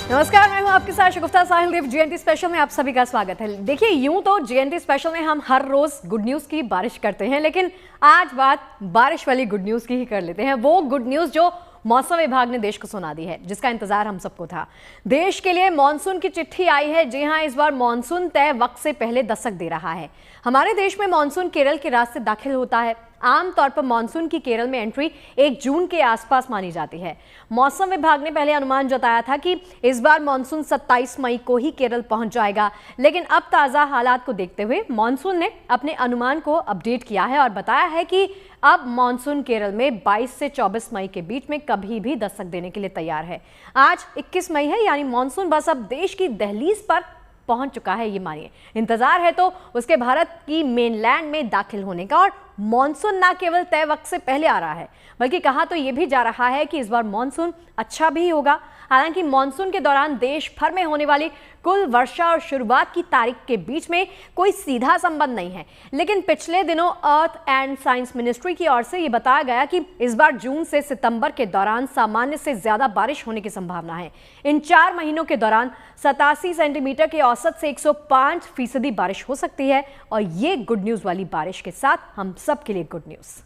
नमस्कार, मैं हूं आपके साथ शगुफ्ता साहिल देव। जीएनटी स्पेशल में आप सभी का स्वागत है। देखिए, यूं तो जीएनटी स्पेशल में हम हर रोज गुड न्यूज की बारिश करते हैं, लेकिन आज बात बारिश वाली गुड न्यूज की ही कर लेते हैं। वो गुड न्यूज जो मौसम विभाग ने देश को सुना दी है, जिसका इंतजार हम सबको था। देश के लिए मानसून की चिट्ठी आई है। जी हां, इस बार मानसून तय वक्त से पहले दस्तक दे रहा है। हमारे देश में मानसून केरल के रास्ते दाखिल होता है। आमतौर पर मानसून की केरल में एंट्री 1 जून के आसपास मानी जाती है। मौसम विभाग ने पहले अनुमान जताया था कि इस बार मानसून 27 मई को ही केरल पहुंच जाएगा, लेकिन अब ताजा हालात को देखते हुए मानसून ने अपने अनुमान को अपडेट किया है और बताया है कि अब मानसून केरल में 22 से 24 मई के बीच में कभी भी दस्तक देने के लिए तैयार है। आज 21 मई है, यानी मानसून बस अब देश की दहलीज पर पहुंच चुका है। ये मानिए, इंतजार है तो उसके भारत की मेनलैंड में दाखिल होने का। और मानसून ना केवल तय वक्त से पहले आ रहा है, बल्कि कहा तो यह भी जा रहा है कि इस बार मानसून अच्छा भी होगा। हालांकि मानसून के दौरान देश भर में होने वाली कुल वर्षा और शुरुआत की तारीख के बीच में कोई सीधा संबंध नहीं है, लेकिन पिछले दिनों अर्थ एंड साइंस मिनिस्ट्री की ओर से यह बताया गया कि इस बार जून से सितंबर के दौरान सामान्य से ज्यादा बारिश होने की संभावना है। इन 4 महीनों के दौरान 87 सेंटीमीटर के औसत से 105% बारिश हो सकती है। और ये गुड न्यूज वाली बारिश के साथ हम सबके लिए गुड न्यूज।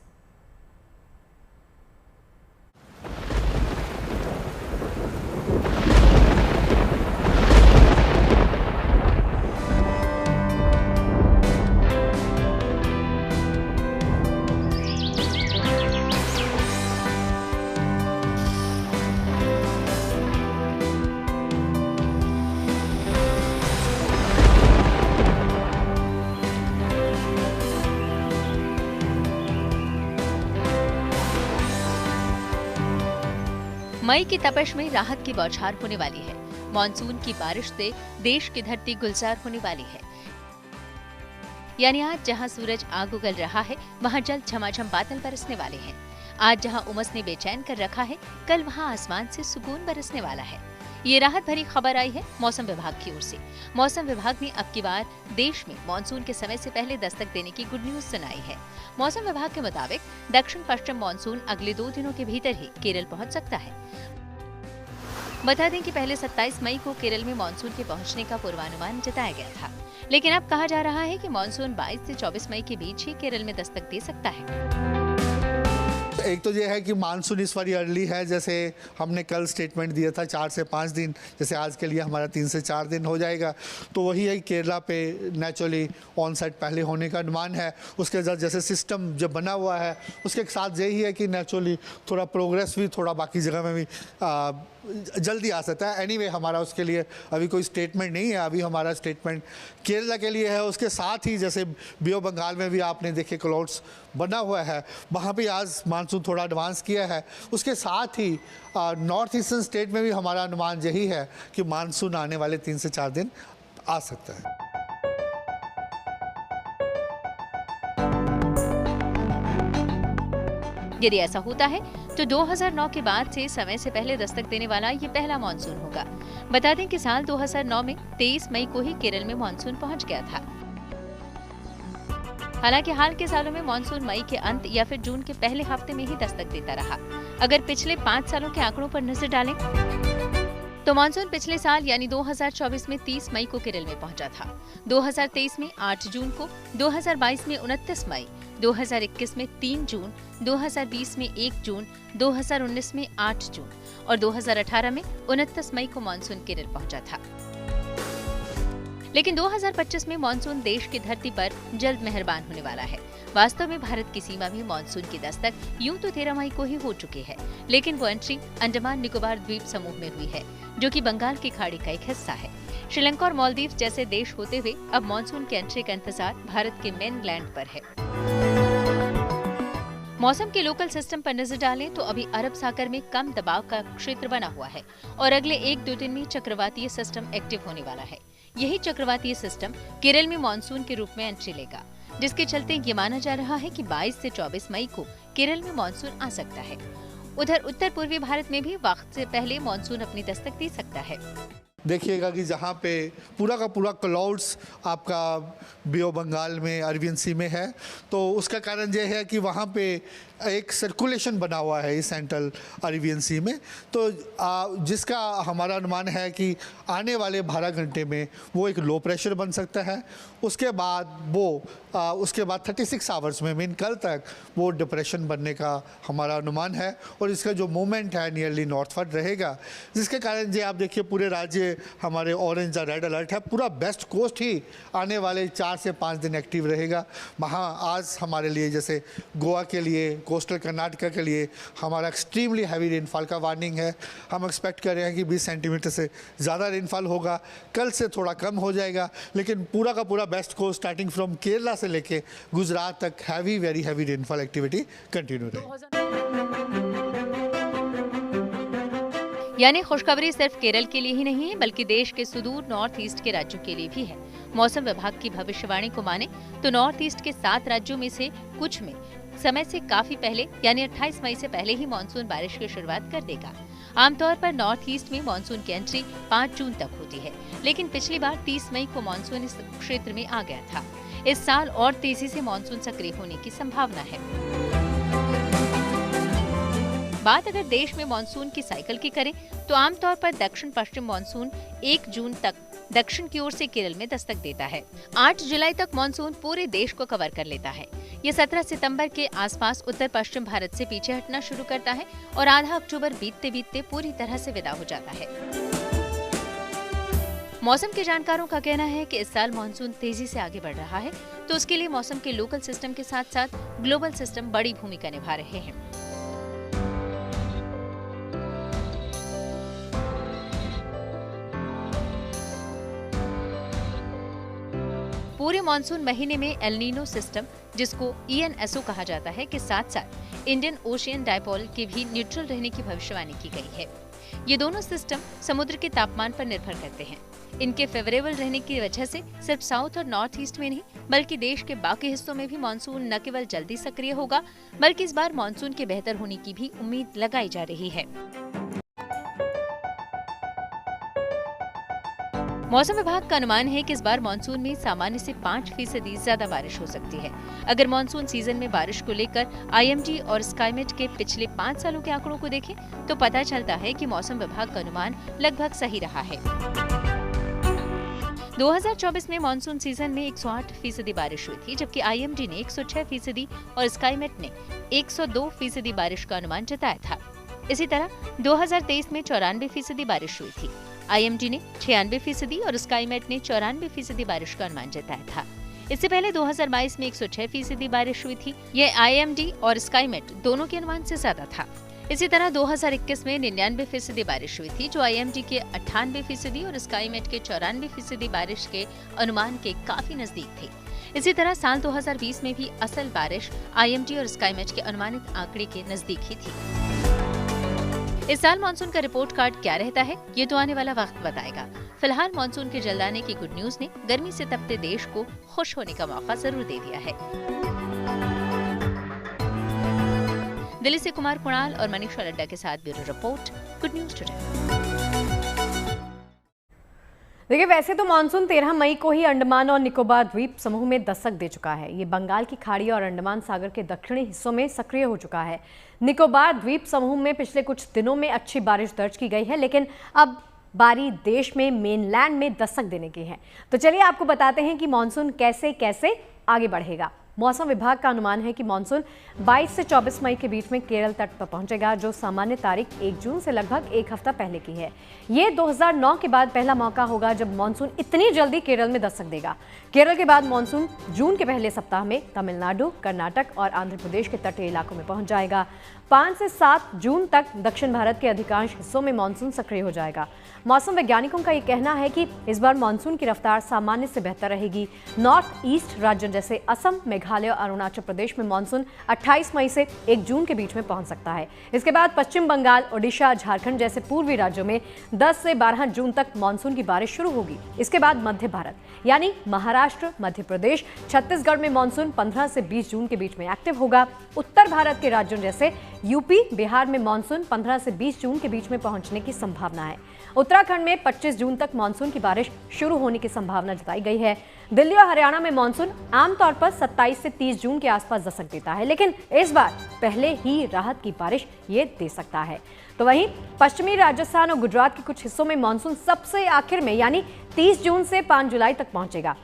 मई की तपश में राहत की बौछार होने वाली है। मॉनसून की बारिश से देश की धरती गुलजार होने वाली है। यानी आज जहां सूरज आग उगल रहा है, वहां जल्द झमाझम बादल बरसने वाले हैं। आज जहां उमस ने बेचैन कर रखा है, कल वहां आसमान से सुकून बरसने वाला है। ये राहत भरी खबर आई है मौसम विभाग की ओर से। मौसम विभाग ने अब की बार देश में मानसून के समय से पहले दस्तक देने की गुड न्यूज सुनाई है। मौसम विभाग के मुताबिक दक्षिण पश्चिम मानसून अगले 2 दिनों के भीतर ही केरल पहुंच सकता है। बता दें कि पहले 27 मई को केरल में मानसून के पहुंचने का पूर्वानुमान जताया गया था, लेकिन अब कहा जा रहा है कि मानसून 22 से 24 मई के बीच ही केरल में दस्तक दे सकता है। एक तो ये है कि मानसून इस बार अर्ली है। जैसे हमने कल स्टेटमेंट दिया था 4 से 5 दिन, जैसे आज के लिए हमारा 3 से 4 दिन हो जाएगा, तो वही है केरला पे नेचुरली ऑनसेट पहले होने का अनुमान है। उसके साथ जैसे सिस्टम जब बना हुआ है, उसके साथ यही है कि नेचुरली थोड़ा प्रोग्रेस भी थोड़ा बाकी जगह में भी जल्दी आ सकता है। एनीवे हमारा उसके लिए अभी कोई स्टेटमेंट नहीं है। अभी हमारा स्टेटमेंट केरला के लिए है। उसके साथ ही जैसे बे ऑफ बंगाल में भी आपने देखे क्लाउड्स बना हुआ है, वहाँ भी आज मानसून थोड़ा एडवांस किया है। उसके साथ ही नॉर्थ ईस्टर्न स्टेट में भी हमारा अनुमान यही है कि मानसून आने वाले 3 से 4 दिन आ सकता है। यदि ऐसा होता है तो 2009 के बाद से समय से पहले दस्तक देने वाला ये पहला मानसून होगा। बता दें कि साल 2009 में 23 मई को ही केरल में मानसून पहुंच गया था। हालांकि हाल के सालों में मानसून मई के अंत या फिर जून के पहले हफ्ते में ही दस्तक देता रहा। अगर पिछले 5 सालों के आंकड़ों पर नजर डालें तो मानसून पिछले साल यानी 2024 में 30 मई को केरल में पहुंचा था, 2023 में 8 जून को, 2022 में 29 मई, 2021 में 3 जून, 2020 में 1 जून, 2019 में 8 जून और 2018 में 29 मई को मानसून केरल पहुंचा था। लेकिन 2025 में मानसून देश की धरती पर जल्द मेहरबान होने वाला है। वास्तव में भारत की सीमा में मानसून की दस्तक यूं तो 13 मई को ही हो चुकी है, लेकिन वो एंट्री अंडमान निकोबार द्वीप समूह में हुई है, जो कि बंगाल की खाड़ी का एक हिस्सा है। श्रीलंका और मालदीव जैसे देश होते हुए अब मानसून के एंट्री का इंतजार भारत के मेनलैंड पर है। मौसम के लोकल सिस्टम पर नजर डालें तो अभी अरब सागर में कम दबाव का क्षेत्र बना हुआ है और अगले 1-2 दिन में चक्रवातीय सिस्टम एक्टिव होने वाला है। यही चक्रवातीय सिस्टम केरल में मानसून के रूप में एंट्री लेगा, जिसके चलते ये माना जा रहा है कि 22 से 24 मई को केरल में मानसून आ सकता है। उधर उत्तर पूर्वी भारत में भी वक्त से पहले मानसून अपनी दस्तक दे सकता है। देखिएगा कि जहाँ पे पूरा का पूरा क्लाउड्स आपका बे ऑफ बंगाल में अरबियन सी में है, तो उसका कारण यह है कि वहाँ पे एक सर्कुलेशन बना हुआ है इस सेंट्रल अरेबियन सी में, तो जिसका हमारा अनुमान है कि आने वाले 12 घंटे में वो एक लो प्रेशर बन सकता है। उसके बाद 36 आवर्स में मीन कल तक वो डिप्रेशन बनने का हमारा अनुमान है, और इसका जो मूवमेंट है नियरली नॉर्थवर्ड रहेगा, जिसके कारण जो आप देखिए पूरे राज्य हमारे ऑरेंज या रेड अलर्ट है। पूरा वेस्ट कोस्ट ही आने वाले 4 से 5 दिन एक्टिव रहेगा। वहाँ आज हमारे लिए जैसे गोवा के लिए, कोस्टल कर्नाटका के लिए हमारा एक्सट्रीमली हैवी रेनफॉल का वार्निंग है। हम एक्सपेक्ट कर रहे हैं कि 20 सेंटीमीटर से ज़्यादा रेनफॉल होगा। कल से थोड़ा कम हो जाएगा, लेकिन पूरा का पूरा west coast starting from Kerala से लेके गुजरात तक heavy, very heavy rainfall activity continue रहेगी। यानी खुशखबरी सिर्फ केरल के लिए ही नहीं है, बल्कि देश के सुदूर नॉर्थ ईस्ट के राज्यों के लिए भी है। मौसम विभाग की भविष्यवाणी को माने तो नॉर्थ ईस्ट के 7 राज्यों में से कुछ में समय से काफी पहले यानी 28 मई से पहले ही मानसून बारिश की शुरुआत कर देगा। आमतौर पर नॉर्थ ईस्ट में मानसून की एंट्री 5 जून तक होती है, लेकिन पिछली बार 30 मई को मानसून इस क्षेत्र में आ गया था। इस साल और तेजी से मानसून सक्रिय होने की संभावना है। बात अगर देश में मानसून की साइकिल की करें तो आमतौर पर दक्षिण पश्चिम मानसून 1 जून तक दक्षिण की ओर से केरल में दस्तक देता है। 8 जुलाई तक मानसून पूरे देश को कवर कर लेता है। ये 17 सितंबर के आसपास उत्तर पश्चिम भारत से पीछे हटना शुरू करता है और आधा अक्टूबर बीतते बीतते पूरी तरह से विदा हो जाता है। मौसम के जानकारों का कहना है कि इस साल मानसून तेजी से आगे बढ़ रहा है, तो उसके लिए मौसम के लोकल सिस्टम के साथ साथ ग्लोबल सिस्टम बड़ी भूमिका निभा रहे हैं। पूरे मानसून महीने में एल नीनो सिस्टम, जिसको ENSO कहा जाता है, के साथ साथ इंडियन ओशियन डायपोल के भी न्यूट्रल रहने की भविष्यवाणी की गई है। ये दोनों सिस्टम समुद्र के तापमान पर निर्भर करते हैं। इनके फेवरेबल रहने की वजह से सिर्फ साउथ और नॉर्थ ईस्ट में नहीं, बल्कि देश के बाकी हिस्सों में भी मानसून न केवल जल्दी सक्रिय होगा, बल्कि इस बार मानसून के बेहतर होने की भी उम्मीद लगाई जा रही है। मौसम विभाग का अनुमान है कि इस बार मानसून में सामान्य से 5% ज्यादा बारिश हो सकती है। अगर मानसून सीजन में बारिश को लेकर IMD और स्काईमेट के पिछले 5 सालों के आंकड़ों को देखें तो पता चलता है कि मौसम विभाग का अनुमान लगभग सही रहा है। 2024 में मानसून सीजन में 108% बारिश हुई थी, जबकि IMD ने 106% और स्काईमेट ने 102% बारिश का अनुमान जताया था। इसी तरह 2023 में 94% बारिश हुई थी। IMD ने 96% और स्काईमेट ने 94% बारिश का अनुमान जताया था। इससे पहले 2022 में 106% बारिश हुई थी। यह IMD और स्काईमेट दोनों के अनुमान से ज्यादा था। इसी तरह 2021 में 99% बारिश हुई थी, जो IMD के 98% और स्काईमेट के 94% बारिश के अनुमान के काफी नजदीक थी। इसी तरह साल 2020 में भी असल बारिश IMD और स्काईमेट के अनुमानित आंकड़े के नजदीक ही थी। इस साल मानसून का रिपोर्ट कार्ड क्या रहता है, ये तो आने वाला वक्त बताएगा। फिलहाल मानसून के जल्द आने की गुड न्यूज ने गर्मी से तपते देश को खुश होने का मौका जरूर दे दिया है। दिल्ली से कुमार कुणाल और मनीषा लड्डा के साथ bureau report, good news today. देखिए, वैसे तो मानसून 13 मई को ही अंडमान और निकोबार द्वीप समूह में दस्तक दे चुका है। ये बंगाल की खाड़ी और अंडमान सागर के दक्षिणी हिस्सों में सक्रिय हो चुका है। निकोबार द्वीप समूह में पिछले कुछ दिनों में अच्छी बारिश दर्ज की गई है, लेकिन अब बारी देश में मेनलैंड में दस्तक देने की है। तो चलिए आपको बताते हैं कि मानसून कैसे कैसे आगे बढ़ेगा। मौसम विभाग का अनुमान है कि मानसून 22 से 24 मई के बीच में केरल तट पर पहुंचेगा, जो सामान्य तारीख 1 जून से लगभग 1 हफ्ता पहले की है। ये 2009 के बाद पहला मौका होगा जब मानसून इतनी जल्दी केरल में दस्तक देगा। केरल के बाद मानसून जून के पहले सप्ताह में तमिलनाडु, कर्नाटक और आंध्र प्रदेश के तटीय इलाकों में पहुंच जाएगा। 5 से 7 जून तक दक्षिण भारत के अधिकांश हिस्सों में मानसून सक्रिय हो जाएगा। मौसम वैज्ञानिकों का ये कहना है कि इस बार मानसून की रफ्तार सामान्य से बेहतर रहेगी। नॉर्थ ईस्ट राज्यों जैसे असम, मेघालय और अरुणाचल प्रदेश में मानसून 28 मई से 1 जून के बीच में पहुंच सकता है। इसके बाद पश्चिम बंगाल, ओडिशा, झारखंड जैसे पूर्वी राज्यों में 10 से 12 जून तक मानसून की बारिश शुरू होगी। इसके बाद मध्य भारत यानी महाराष्ट्र, मध्य प्रदेश, छत्तीसगढ़ में मानसून 15 से 20 जून के बीच में एक्टिव होगा। उत्तर भारत के राज्यों जैसे यूपी बिहार में मानसून 15 से 20 जून के बीच में पहुंचने की संभावना है। उत्तराखंड में 25 जून तक मानसून की बारिश शुरू होने की संभावना जताई गई है। दिल्ली और हरियाणा में मानसून आमतौर पर 27 से 30 जून के आसपास दस्तक देता है, लेकिन इस बार पहले ही राहत की बारिश ये दे सकता है। तो वहीं पश्चिमी राजस्थान और गुजरात के कुछ हिस्सों में मानसून सबसे आखिर में यानी 30 जून से 5 जुलाई तक पहुंचेगा।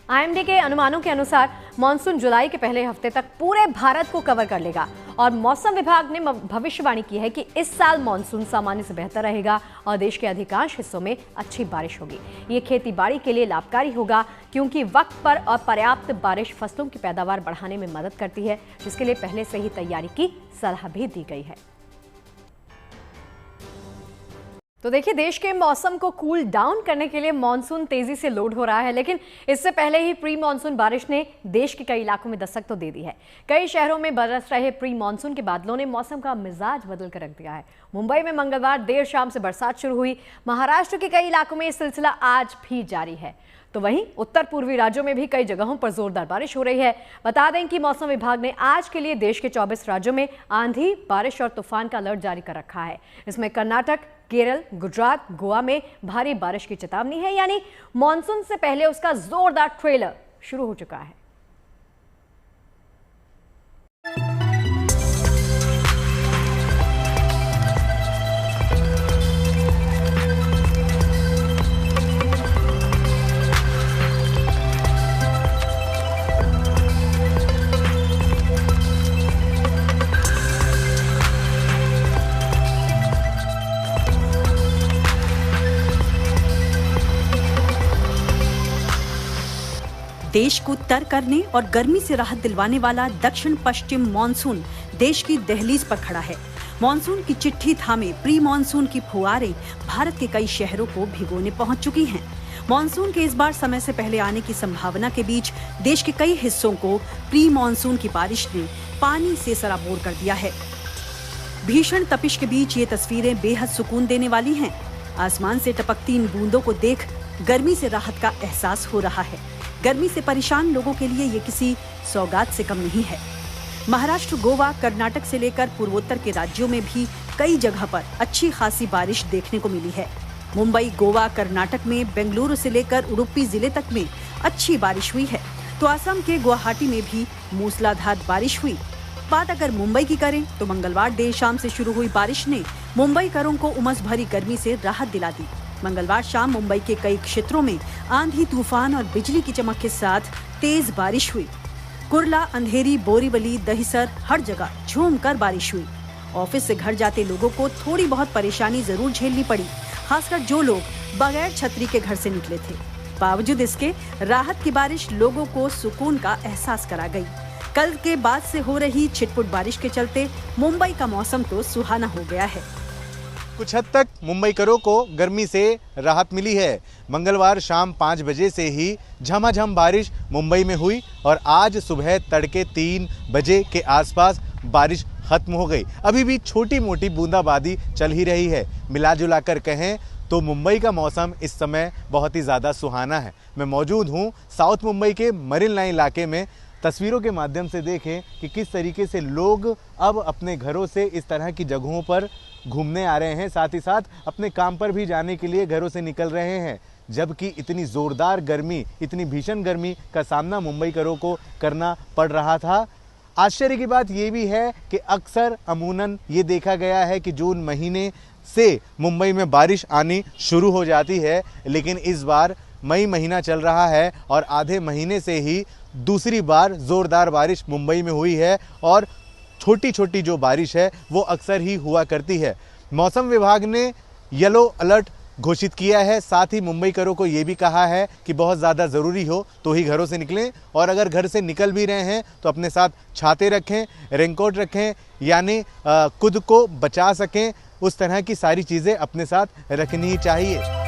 आईएमडी के अनुमानों के अनुसार मानसून जुलाई के पहले हफ्ते तक पूरे भारत को कवर कर लेगा और मौसम विभाग ने भविष्यवाणी की है कि इस साल मानसून सामान्य से बेहतर रहेगा और देश के अधिकांश हिस्सों में अच्छी बारिश होगी। ये खेती बाड़ी के लिए लाभकारी होगा क्योंकि वक्त पर और पर्याप्त बारिश फसलों की पैदावार बढ़ाने में मदद करती है, जिसके लिए पहले से ही तैयारी की सलाह भी दी गई है। तो देखिए, देश के मौसम को कूल डाउन करने के लिए मानसून तेजी से लोड हो रहा है, लेकिन इससे पहले ही प्री मानसून बारिश ने देश के कई इलाकों में दस्तक तो दे दी है। कई शहरों में बरस रहे प्री मानसून के बादलों ने मौसम का मिजाज बदल कर रख दिया है। मुंबई में मंगलवार देर शाम से बरसात शुरू हुई। महाराष्ट्र के कई इलाकों में ये सिलसिला आज भी जारी है। तो वहीं उत्तर पूर्वी राज्यों में भी कई जगहों पर जोरदार बारिश हो रही है। बता दें कि मौसम विभाग ने आज के लिए देश के 24 राज्यों में आंधी, बारिश और तूफान का अलर्ट जारी कर रखा है। इसमें कर्नाटक, केरल, गुजरात, गोवा में भारी बारिश की चेतावनी है, यानी मॉनसून से पहले उसका जोरदार ट्रेलर शुरू हो चुका है। देश को तर करने और गर्मी से राहत दिलवाने वाला दक्षिण पश्चिम मानसून देश की दहलीज पर खड़ा है। मानसून की चिट्ठी थामे प्री मानसून की फुहारें भारत के कई शहरों को भिगोने पहुंच चुकी हैं। मानसून के इस बार समय से पहले आने की संभावना के बीच देश के कई हिस्सों को प्री मानसून की बारिश ने पानी से सराबोर कर दिया है। भीषण तपिश के बीच ये तस्वीरें बेहद सुकून देने वाली हैं। आसमान से टपकती इन बूंदों को देख गर्मी से राहत का एहसास हो रहा है। गर्मी से परेशान लोगों के लिए ये किसी सौगात से कम नहीं है। महाराष्ट्र, गोवा, कर्नाटक से लेकर पूर्वोत्तर के राज्यों में भी कई जगह पर अच्छी खासी बारिश देखने को मिली है। मुंबई, गोवा, कर्नाटक में बेंगलुरु से लेकर उडुपी जिले तक में अच्छी बारिश हुई है। तो असम के गुवाहाटी में भी मूसलाधार बारिश हुई। बात अगर मुंबई की करें तो मंगलवार देर शाम से शुरू हुई बारिश ने मुंबईकरों को उमस भरी गर्मी से राहत दिला दी। मंगलवार शाम मुंबई के कई क्षेत्रों में आंधी, तूफान और बिजली की चमक के साथ तेज बारिश हुई। कुर्ला, अंधेरी, बोरीवली, दहिसर हर जगह झूमकर बारिश हुई। ऑफिस से घर जाते लोगों को थोड़ी बहुत परेशानी जरूर झेलनी पड़ी, खासकर जो लोग बगैर छतरी के घर से निकले थे। बावजूद इसके राहत की बारिश लोगों को सुकून का एहसास करा गई। कल के बाद से हो रही छिटपुट बारिश के चलते मुंबई का मौसम तो सुहाना हो गया है। कुछ हद तक मुंबईकरों को गर्मी से राहत मिली है। मंगलवार शाम 5 बजे से ही झमाझम बारिश मुंबई में हुई और आज सुबह तड़के 3 बजे के आसपास बारिश खत्म हो गई। अभी भी छोटी मोटी बूंदाबांदी चल ही रही है। मिला जुला कर कहें तो मुंबई का मौसम इस समय बहुत ही ज़्यादा सुहाना है। मैं मौजूद हूँ साउथ मुंबई के मरीन लाइन इलाके में। तस्वीरों के माध्यम से देखें कि किस तरीके से लोग अब अपने घरों से इस तरह की जगहों पर घूमने आ रहे हैं, साथ ही साथ अपने काम पर भी जाने के लिए घरों से निकल रहे हैं। जबकि इतनी ज़ोरदार गर्मी, इतनी भीषण गर्मी का सामना मुंबईकरों को करना पड़ रहा था। आश्चर्य की बात ये भी है कि अक्सर अमूनन ये देखा गया है कि जून महीने से मुंबई में बारिश आनी शुरू हो जाती है, लेकिन इस बार मई महीना चल रहा है और आधे महीने से ही दूसरी बार ज़ोरदार बारिश मुंबई में हुई है और छोटी छोटी जो बारिश है वो अक्सर ही हुआ करती है। मौसम विभाग ने येलो अलर्ट घोषित किया है। साथ ही मुंबईकरों को ये भी कहा है कि बहुत ज़्यादा ज़रूरी हो तो ही घरों से निकलें और अगर घर से निकल भी रहे हैं तो अपने साथ छाते रखें, रेनकोट रखें, यानी खुद को बचा सकें उस तरह की सारी चीज़ें अपने साथ रखनी ही चाहिए।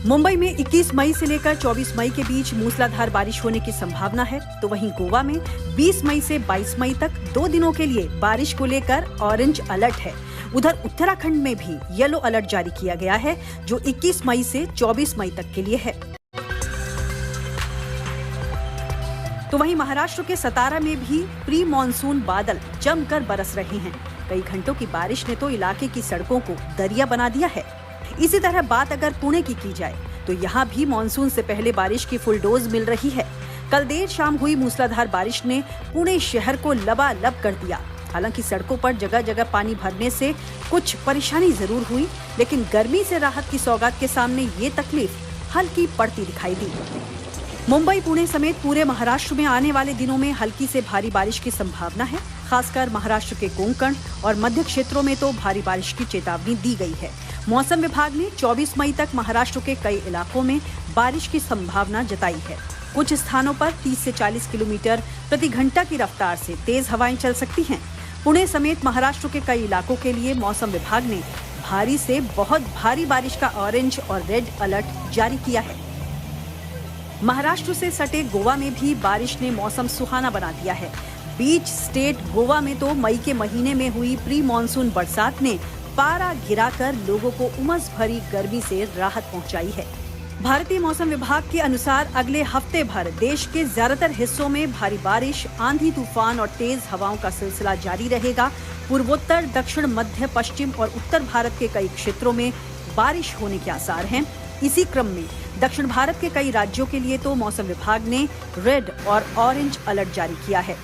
मुंबई में 21 मई से लेकर 24 मई के बीच मूसलाधार बारिश होने की संभावना है। तो वहीं गोवा में 20 मई से 22 मई तक 2 दिनों के लिए बारिश को लेकर ऑरेंज अलर्ट है। उधर उत्तराखंड में भी येलो अलर्ट जारी किया गया है, जो 21 मई से 24 मई तक के लिए है। तो वहीं महाराष्ट्र के सतारा में भी प्री मॉनसून बादल जमकर बरस रहे हैं। कई घंटों की बारिश ने तो इलाके की सड़कों को दरिया बना दिया है। इसी तरह बात अगर पुणे की जाए तो यहाँ भी मॉनसून से पहले बारिश की फुल डोज मिल रही है। कल देर शाम हुई मूसलाधार बारिश ने पुणे शहर को लबालब कर दिया। हालांकि सड़कों पर जगह जगह पानी भरने से कुछ परेशानी जरूर हुई, लेकिन गर्मी से राहत की सौगात के सामने ये तकलीफ हल्की पड़ती दिखाई दी। मुंबई, पुणे समेत पूरे महाराष्ट्र में आने वाले दिनों में हल्की से भारी बारिश की संभावना है। खासकर महाराष्ट्र के कोंकण और मध्य क्षेत्रों में तो भारी बारिश की चेतावनी दी गई है। मौसम विभाग ने 24 मई तक महाराष्ट्र के कई इलाकों में बारिश की संभावना जताई है। कुछ स्थानों पर 30 से 40 किलोमीटर प्रति घंटा की रफ्तार से तेज हवाएं चल सकती हैं। पुणे समेत महाराष्ट्र के कई इलाकों के लिए मौसम विभाग ने भारी से बहुत भारी बारिश का ऑरेंज और रेड अलर्ट जारी किया है। महाराष्ट्र से सटे गोवा में भी बारिश ने मौसम सुहाना बना दिया है। बीच स्टेट गोवा में तो मई के महीने में हुई प्री मॉनसून बरसात ने पारा गिराकर लोगों को उमस भरी गर्मी से राहत पहुंचाई है। भारतीय मौसम विभाग के अनुसार अगले हफ्ते भर देश के ज्यादातर हिस्सों में भारी बारिश, आंधी तूफान और तेज हवाओं का सिलसिला जारी रहेगा। पूर्वोत्तर, दक्षिण, मध्य, पश्चिम और उत्तर भारत के कई क्षेत्रों में बारिश होने के आसार हैं। इसी क्रम में दक्षिण भारत के कई राज्यों के लिए तो मौसम विभाग ने रेड और ऑरेंज अलर्ट जारी किया है।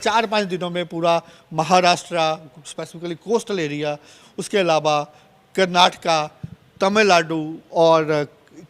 4-5 दिनों में पूरा महाराष्ट्र, स्पेसिफिकली कोस्टल एरिया, उसके अलावा कर्नाटका, तमिलनाडु और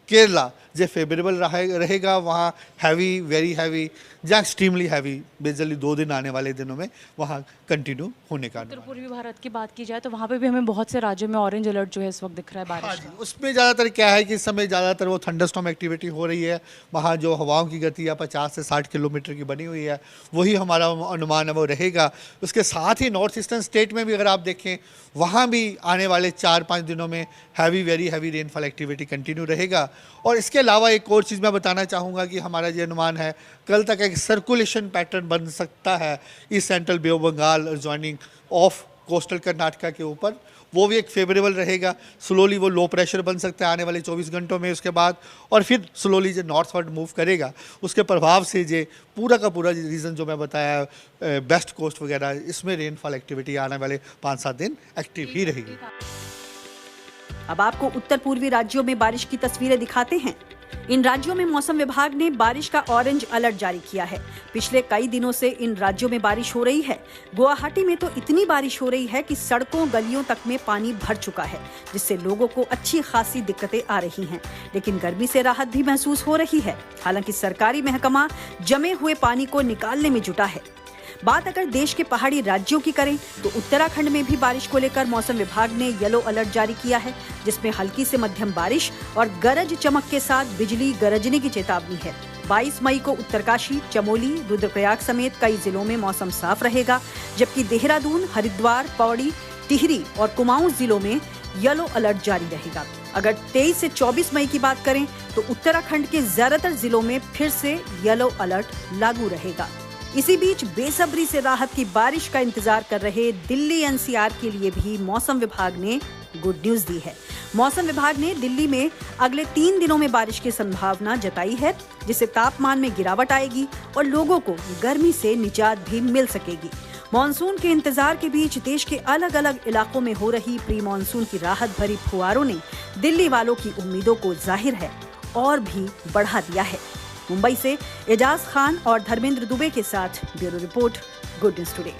केरला जो फेवरेबल रहेगा। वहाँ हैवी, वेरी हैवी या एक्सट्रीमली हैवी बेसिकली 2 दिन आने वाले दिनों में वहाँ कंटिन्यू होने का। उत्तर पूर्वी भारत की बात की जाए तो वहाँ पे भी हमें बहुत से राज्यों में ऑरेंज अलर्ट जो है इस वक्त दिख रहा है बारिश का। उसमें ज़्यादातर क्या है कि इस समय ज़्यादातर वो थंडरस्टॉर्म एक्टिविटी हो रही है। वहाँ जो हवाओं की गति है 50 से 60 किलोमीटर की बनी हुई है, वही हमारा अनुमान है वो रहेगा। उसके साथ ही नॉर्थ ईस्टर्न स्टेट में भी अगर आप देखें, वहाँ भी आने वाले 4-5 दिनों में heavy, very heavy rainfall activity continue रहेगा। और इसके अलावा एक और चीज़ मैं बताना चाहूँगा कि हमारा ये अनुमान है कल तक एक सर्कुलेशन पैटर्न बन सकता है east central bay of Bengal joining of coastal Karnataka के ऊपर। वो भी एक फेवरेबल रहेगा। स्लोली वो लो प्रेशर बन सकता है आने वाले 24 घंटों में उसके बाद, और फिर स्लोली जो नॉर्थवर्ड मूव करेगा उसके प्रभाव से जो पूरा का पूरा रीजन जो मैं बताया वेस्ट कोस्ट वगैरह, इसमें रेनफॉल एक्टिविटी आने वाले 5-7 दिन एक्टिव ही रहेगी। अब आपको उत्तर पूर्वी राज्यों में बारिश की तस्वीरें दिखाते हैं। इन राज्यों में मौसम विभाग ने बारिश का ऑरेंज अलर्ट जारी किया है। पिछले कई दिनों से इन राज्यों में बारिश हो रही है। गुवाहाटी में तो इतनी बारिश हो रही है कि सड़कों, गलियों तक में पानी भर चुका है, जिससे लोगों को अच्छी खासी दिक्कतें आ रही हैं। लेकिन गर्मी से राहत भी महसूस हो रही है। हालांकि सरकारी महकमा जमे हुए पानी को निकालने में जुटा है। बात अगर देश के पहाड़ी राज्यों की करें तो उत्तराखंड में भी बारिश को लेकर मौसम विभाग ने येलो अलर्ट जारी किया है, जिसमें हल्की से मध्यम बारिश और गरज चमक के साथ बिजली गरजने की चेतावनी है। 22 मई को उत्तरकाशी, चमोली, रुद्रप्रयाग समेत कई जिलों में मौसम साफ रहेगा, जबकि देहरादून, हरिद्वार, पौड़ी, टिहरी और कुमाऊं जिलों में येलो अलर्ट जारी रहेगा। अगर 23 से 24 मई की बात करें तो उत्तराखंड के ज्यादातर जिलों में फिर से येलो अलर्ट लागू रहेगा। इसी बीच बेसब्री से राहत की बारिश का इंतजार कर रहे दिल्ली एनसीआर के लिए भी मौसम विभाग ने गुड न्यूज दी है। मौसम विभाग ने दिल्ली में अगले 3 दिनों में बारिश की संभावना जताई है, जिससे तापमान में गिरावट आएगी और लोगों को गर्मी से निजात भी मिल सकेगी। मॉनसून के इंतजार के बीच देश के अलग अलग इलाकों में हो रही प्री मॉनसून की राहत भरी फुहारों ने दिल्ली वालों की उम्मीदों को जाहिर है और भी बढ़ा दिया है। मुंबई से एजाज खान और धर्मेंद्र दुबे के साथ bureau report, good news today.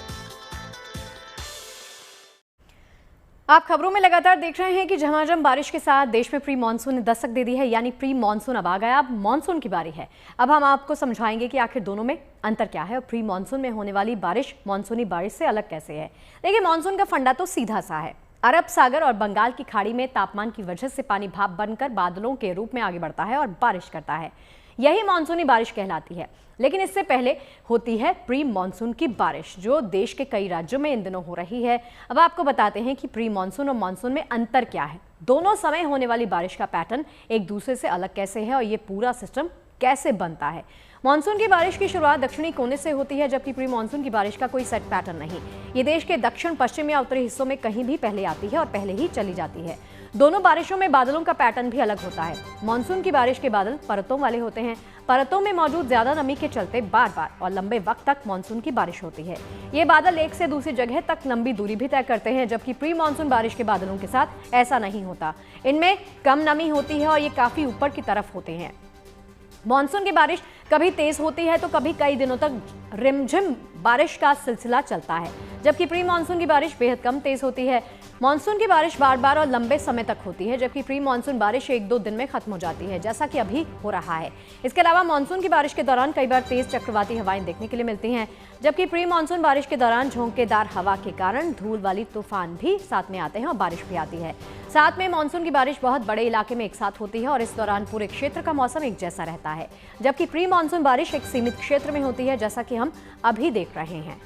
आप खबरों में लगातार देख रहे हैं कि झमाझम बारिश के साथ देश में प्री मॉनसून ने दस्तक दे दी है, यानी प्री मॉनसून अब आ गया। अब मॉनसून की बारी है। अब हम आपको समझाएंगे कि आखिर दोनों में अंतर क्या है और प्री मॉनसून में होने वाली बारिश मॉनसूनी बारिश से अलग कैसे है। देखिए, मॉनसून का फंडा तो सीधा सा है। अरब सागर और बंगाल की खाड़ी में तापमान की वजह से पानी भाप बनकर बादलों के रूप में आगे बढ़ता है और बारिश करता है। यही मॉनसूनी बारिश कहलाती है। लेकिन इससे पहले होती है प्री मॉनसून की बारिश, जो देश के कई राज्यों में इन दिनों हो रही है। अब आपको बताते हैं कि प्री मॉनसून और मॉनसून में अंतर क्या है, दोनों समय होने वाली बारिश का पैटर्न एक दूसरे से अलग कैसे है और ये पूरा सिस्टम कैसे बनता है। मानसून की बारिश की शुरुआत दक्षिणी कोने से होती है, जबकि प्री मानसून की बारिश का कोई सेट पैटर्न नहीं। ये देश के दक्षिण पश्चिम या उत्तरी हिस्सों में कहीं भी पहले आती है और पहले ही चली जाती है। दोनों बारिशों में बादलों का पैटर्न भी अलग होता है। मानसून की बारिश के बादल परतों वाले होते हैं। परतों में मौजूद ज्यादा नमी के चलते बार बार और लंबे वक्त तक मानसून की बारिश होती है। ये बादल एक से दूसरी जगह तक लंबी दूरी भी तय करते हैं, जबकि प्री मानसून बारिश के बादलों के साथ ऐसा नहीं होता। इनमें कम नमी होती है और ये काफी ऊपर की तरफ होते हैं। मानसून की बारिश कभी तेज होती है तो कभी कई दिनों तक रिमझिम बारिश का सिलसिला चलता है, जबकि प्री मानसून की बारिश बेहद कम तेज होती है। मानसून की बारिश बार बार और लंबे समय तक होती है, जबकि प्री मानसून बारिश 1-2 दिन में खत्म हो जाती है, जैसा कि अभी हो रहा है। इसके अलावा मानसून की बारिश के दौरान कई बार तेज चक्रवाती हवाएं देखने के लिए मिलती हैं, जबकि प्री मानसून बारिश के दौरान झोंकेदार हवा के कारण धूल वाली तूफान भी साथ में आते हैं और बारिश भी आती है। साथ में मानसून की बारिश बहुत बड़े इलाके में एक साथ होती है और इस दौरान पूरे क्षेत्र का मौसम एक जैसा रहता है, जबकि प्री मानसून बारिश एक सीमित क्षेत्र में होती है, जैसा कि हम अभी देख रहे हैं।